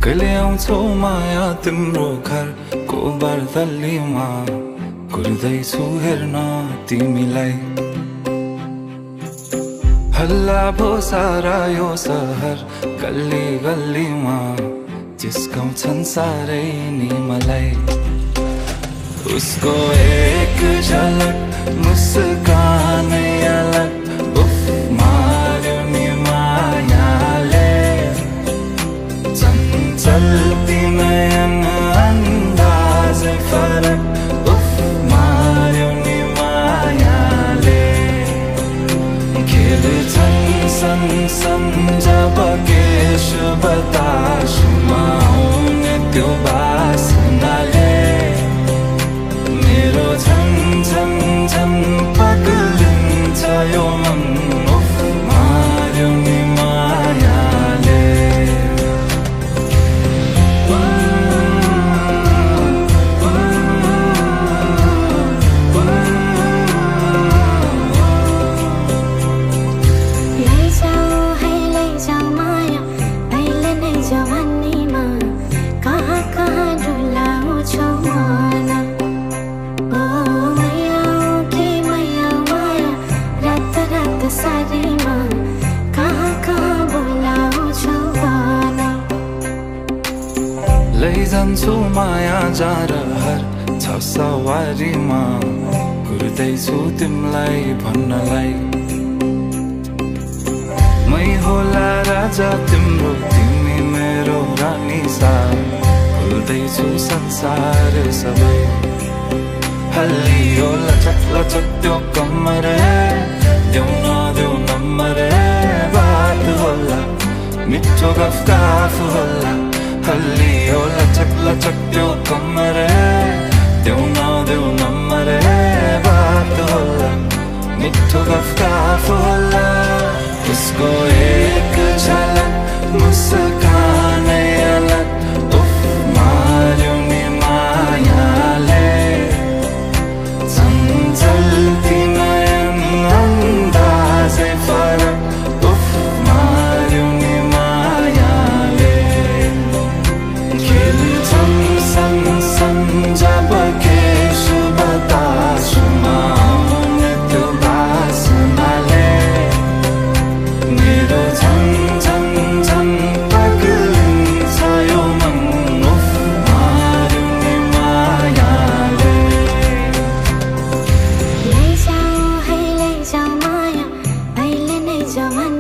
कहिले आउँछौ माया तिम्रो घरको बर्दलीमा कुर्दैछु हेर्न तिमीलाई हल्ला भो सारा यो सहर गल्ली गल्लीमा जिस्काउँछन् सारै नि मलाई उसको एक झलक मुस्कानै अलग उफ मार्यो नि मायाले चञ्चल्ती नयन अन्दाजै फरक उफ मार्यो नि मायाले खेल्छन् सन जब केश बतासमा आउने त्यो बासनाले मेरो झन् झन् झन् पग्लिन्छ यो मन उफ मार्यो नि मायाले लैजान्छु माया जारहर छ सवारीमा कुर्दैछु तिमीलाई भन्नलाई मै होला राजा तिम्रो तिमी मेरो रानी सा खुल्दैछु संसार सबै हल्लियो लचक लचक त्यो कम्मर देऊ नदेऊ नम्बर बात होला मिठो गफ होला हल्लियो लचक लचक त्यो कम्मर देऊ नदेऊ नम्बर बात होला मिठो गफ होला उसको एक झलक मुस्कानै अलग उफ मार्यो नि मायाले चञ्चल्ती नयन अन्दाजै फरक उफ मार्यो नि मायाले खेल्छन् सन जब केश बतासमा आउने त्यो बासनाले मेरो झन् झन् झन् पग्लिन्छ यो मन उफ मार्यो नि मायाले लैजाऊ है लैजाऊ माया अहिले नै जवान